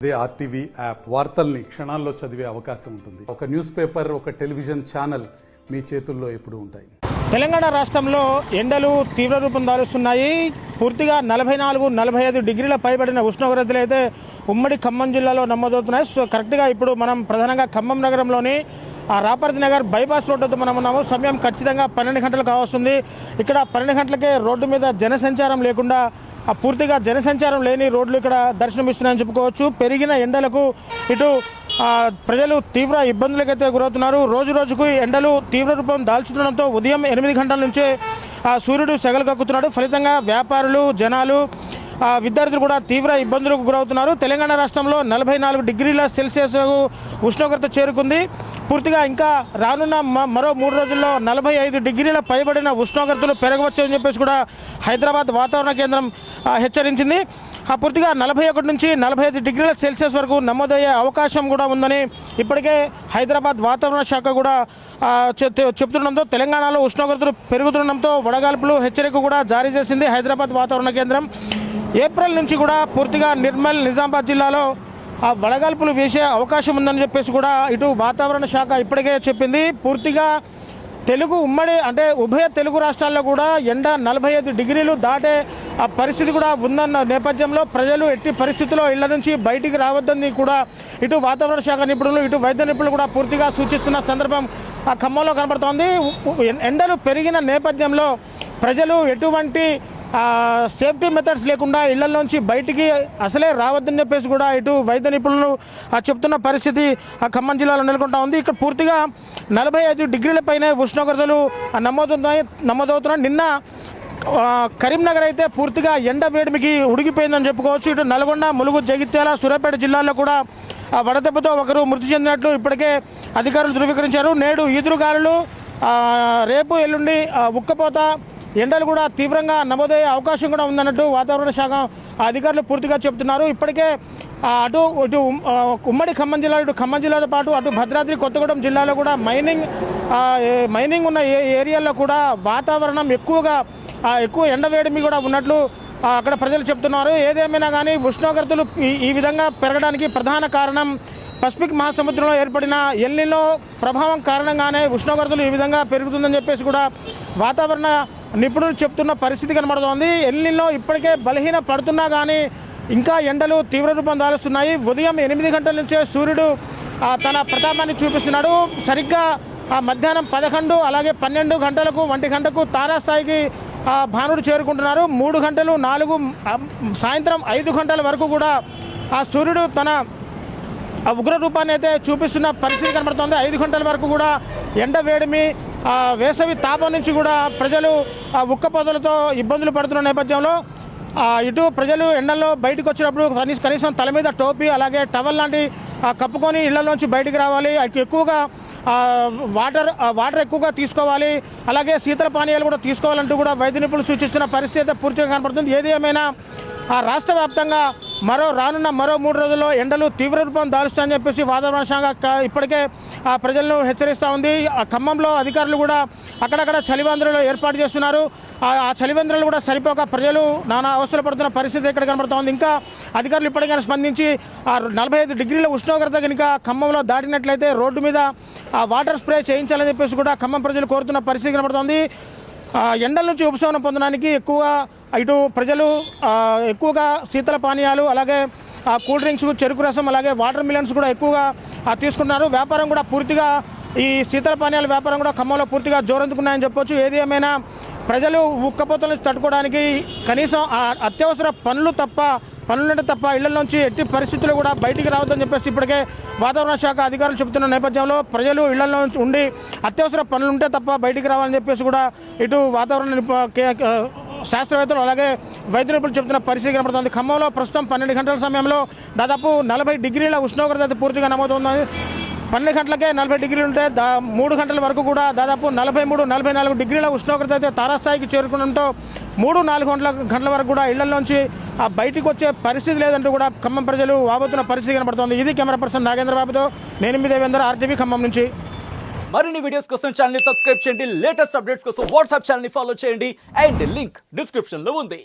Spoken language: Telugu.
అదే ఆర్టీవీ యాప్ వార్తల్ని క్షణాల్లో చదివే అవకాశం ఉంటుంది. ఒక న్యూస్ పేపర్, ఒక టెలివిజన్ ఛానల్ మీ చేతుల్లో ఎప్పుడూ ఉంటాయి. తెలంగాణ రాష్ట్రంలో ఎండలు తీవ్ర రూపం దాలుస్తున్నాయి. పూర్తిగా 44-45 డిగ్రీల పైబడిన ఉష్ణోగ్రతలు అయితే ఉమ్మడి ఖమ్మం జిల్లాలో నమోదవుతున్నాయి. సో కరెక్ట్గా ఇప్పుడు మనం ప్రధానంగా ఖమ్మం నగరంలోని రాపర్తి నగర్ బైపాస్ రోడ్డుతో మనం ఉన్నాము. సమయం ఖచ్చితంగా 12 గంటలు కావస్తుంది. ఇక్కడ 12 గంటలకే రోడ్డు మీద జనసంచారం లేకుండా పూర్తిగా జనసంచారం లేని రోడ్లు ఇక్కడ దర్శనమిస్తున్నాయని చెప్పుకోవచ్చు. పెరిగిన ఎండలకు ఇటు ప్రజలు తీవ్ర ఇబ్బందులకైతే గురవుతున్నారు. రోజు రోజుకు ఎండలు తీవ్ర రూపం దాల్చుతుండడంతో ఉదయం 8 గంటల నుంచే సూర్యుడు సెగలు కక్కుతున్నాడు. ఫలితంగా వ్యాపారులు, జనాలు, విద్యార్థులు కూడా తీవ్ర ఇబ్బందులకు గురవుతున్నారు. తెలంగాణ రాష్ట్రంలో 44 డిగ్రీల సెల్సియస్ ఉష్ణోగ్రత చేరుకుంది. పూర్తిగా ఇంకా రానున్న మరో 3 రోజుల్లో 45 డిగ్రీల పైబడిన ఉష్ణోగ్రతలు పెరగవచ్చని చెప్పేసి కూడా హైదరాబాద్ వాతావరణ కేంద్రం హెచ్చరించింది. పూర్తిగా 41 నుంచి 45 డిగ్రీల సెల్సియస్ వరకు నమోదయ్యే అవకాశం కూడా ఉందని ఇప్పటికే హైదరాబాద్ వాతావరణ శాఖ కూడా చెబుతుండడంతో తెలంగాణలో ఉష్ణోగ్రతలు పెరుగుతుండడంతో వడగాల్పులు హెచ్చరిక కూడా జారీ చేసింది హైదరాబాద్ వాతావరణ కేంద్రం. ఏప్రిల్ నుంచి కూడా పూర్తిగా నిర్మల్, నిజామాబాద్ జిల్లాలో వడగాల్పులు వేసే అవకాశం ఉందని చెప్పేసి కూడా ఇటు వాతావరణ శాఖ ఇప్పటికే చెప్పింది. పూర్తిగా ఉమ్మడి అంటే ఉభయ తెలుగు రాష్ట్రాల్లో కూడా ఎండ 45 డిగ్రీలు దాటే పరిస్థితి కూడా ఉందన్న నేపథ్యంలో ప్రజలు ఎట్టి పరిస్థితుల్లో ఇళ్ల నుంచి బయటికి రావద్దని కూడా ఇటు వాతావరణ శాఖ నిపుణులు, ఇటు వైద్య నిపుణులు కూడా పూర్తిగా సూచిస్తున్న సందర్భం ఖమ్మంలో కనబడుతోంది. ఎండలు పెరిగిన నేపథ్యంలో ప్రజలు ఎటువంటి సేఫ్టీ మెథడ్స్ లేకుండా ఇళ్లలోంచి బయటికి అసలే రావద్దని చెప్పేసి కూడా ఇటు వైద్య నిపుణులు చెప్తున్న పరిస్థితి ఖమ్మం జిల్లాలో నెలకొంటా ఉంది. ఇక్కడ పూర్తిగా 45 డిగ్రీల పైనే ఉష్ణోగ్రతలు నమోదవుతున్నాయి. నిన్న కరీంనగర్ అయితే పూర్తిగా ఎండ వేడిమికి ఉడిగిపోయిందని చెప్పుకోవచ్చు. ఇటు నల్గొండ, ములుగు, జగిత్యాల, సూర్యాపేట జిల్లాల్లో కూడా వడదెబ్బతో ఒకరు మృతి చెందినట్లు ఇప్పటికే అధికారులు ధృవీకరించారు. నేడు ఈదురుగాలులు, రేపు ఎల్లుండి ఉక్కపోత, ఎండలు కూడా తీవ్రంగా నమోదయ్యే అవకాశం కూడా ఉందన్నట్టు వాతావరణ శాఖ అధికారులు పూర్తిగా చెబుతున్నారు. ఇప్పటికే ఇటు ఉమ్మడి ఖమ్మం జిల్లా, ఇటు ఖమ్మం జిల్లాతో పాటు అటు భద్రాద్రి కొత్తగూడెం జిల్లాలో కూడా మైనింగ్ ఉన్న ఏరియాల్లో కూడా వాతావరణం ఎక్కువ ఎండవేడిమి కూడా ఉన్నట్లు అక్కడ ప్రజలు చెప్తున్నారు. ఏదేమైనా కానీ ఉష్ణోగ్రతలు ఈ విధంగా పెరగడానికి ప్రధాన కారణం పసిఫిక్ మహాసముద్రంలో ఏర్పడిన ఎల్నినో ప్రభావం కారణంగానే ఉష్ణోగ్రతలు ఈ విధంగా పెరుగుతుందని చెప్పేసి కూడా వాతావరణ నిపుణులు చెప్తున్న పరిస్థితి కనబడుతోంది. ఎల్నినో ఇప్పటికే బలహీన పడుతున్నా కానీ ఇంకా ఎండలు తీవ్ర రూపం దాలుస్తున్నాయి. ఉదయం 8 గంటల నుంచే సూర్యుడు తన ప్రతాపాన్ని చూపిస్తున్నాడు. సరిగ్గా మధ్యాహ్నం 11, అలాగే 12 గంటలకు, 1 గంటకు తారాస్థాయికి భానుడు చేరుకుంటున్నారు. 3 గంటలు, 4, సాయంత్రం 5 గంటల వరకు కూడా సూర్యుడు తన ఉగ్ర రూపాన్ని అయితే చూపిస్తున్న పరిస్థితి కనబడుతోంది. 5 గంటల వరకు కూడా ఎండ వేడిమి, వేసవి తాపం నుంచి కూడా ప్రజలు ఉక్కపోతలతో ఇబ్బందులు పడుతున్న నేపథ్యంలో ఇటు ప్రజలు ఎండల్లో బయటకు వచ్చినప్పుడు కనీసం తల మీద టోపీ, అలాగే టవల్ లాంటి కప్పుకొని ఇళ్లలోంచి బయటికి రావాలి. ఎక్కువగా వాటర్ ఎక్కువగా తీసుకోవాలి, అలాగే శీతల పానీయాలు కూడా తీసుకోవాలంటూ కూడా వైద్య నిపుణులు సూచిస్తున్న పరిస్థితి అయితే పూర్తిగా కనబడుతుంది. ఏది ఏమైనా రాష్ట్ర వ్యాప్తంగా రానున్న మరో 3 రోజుల్లో ఎండలు తీవ్ర రూపం దాలుస్తాయని చెప్పేసి వాతావరణ శాఖ ఇప్పటికే ప్రజలను హెచ్చరిస్తూ ఉంది. ఖమ్మంలో అధికారులు కూడా అక్కడక్కడ చలివేంద్రాలు ఏర్పాటు చేస్తున్నారు. ఆ చలివేంద్రాలు కూడా సరిపోక ప్రజలు నానా అవస్థలు పడుతున్న పరిస్థితి ఇక్కడ కనబడుతోంది. ఇంకా అధికారులు ఇప్పటికైనా స్పందించి 45 డిగ్రీల ఉష్ణోగ్రత కనుక ఖమ్మంలో దాటినట్లయితే రోడ్డు మీద వాటర్ స్ప్రే చేయించాలని చెప్పేసి కూడా ఖమ్మం ప్రజలు కోరుతున్న పరిస్థితి కనబడుతోంది. ఎండల నుంచి ఉపశమనం పొందడానికి ఇటు ప్రజలు ఎక్కువగా శీతల పానీయాలు, అలాగే కూల్ డ్రింక్స్, చెరుకు రసం, అలాగే వాటర్ మిలన్స్ కూడా ఎక్కువగా తీసుకుంటున్నారు. వ్యాపారం కూడా పూర్తిగా ఈ శీతల పానీయాల వ్యాపారం కూడా ఖమ్మంలో పూర్తిగా జోరందుకున్నాయని చెప్పొచ్చు. ఏది ఏమైనా ప్రజలు ఉక్కపోతలను తట్టుకోవడానికి కనీసం అత్యవసర పనులుంటే తప్ప ఇళ్లలోంచి ఎట్టి పరిస్థితుల్లో కూడా బయటికి రావద్దని చెప్పేసి ఇప్పటికే వాతావరణ శాఖ అధికారులు చెబుతున్న నేపథ్యంలో ప్రజలు ఇళ్లలో ఉండి అత్యవసర పనులుంటే తప్ప బయటికి రావాలని చెప్పేసి కూడా ఇటు వాతావరణ శాస్త్రవేత్తలు, అలాగే వైద్య నిపుణులు చెబుతున్న పరిస్థితి కనబడుతుంది. ఖమ్మంలో ప్రస్తుతం 12 గంటల సమయంలో దాదాపు 40 డిగ్రీల ఉష్ణోగ్రత అయితే పూర్తిగా నమోదవుతుంది. 12 గంటలకే 40 డిగ్రీలు ఉంటే 3 గంటల వరకు కూడా దాదాపు 43-44 డిగ్రీల ఉష్ణోగ్రత అయితే తారాస్థాయికి చేరుకోవడంతో 3-4 గంటల వరకు కూడా ఇళ్లలోంచి బయటికి వచ్చే పరిస్థితి లేదంటూ కూడా ఖమ్మం ప్రజలు వాబోతున్న పరిస్థితి కనబడుతోంది. ఇది కెమెరా పర్సన్ నాగేంద్ర బాబుతో నేను మీ దేవేంద్ర, ఆర్టీవీ ఖమ్మం నుంచి. మరిన్ని వీడియోస్ కోసం ఛానల్ ని సబ్స్క్రైబ్ చేయండి. లేటెస్ట్ అప్డేట్స్ కోసం వాట్సాప్ ఛానల్ ని ఫాలో చేయండి. అండ్ లింక్ డిస్క్రిప్షన్ లో ఉంది.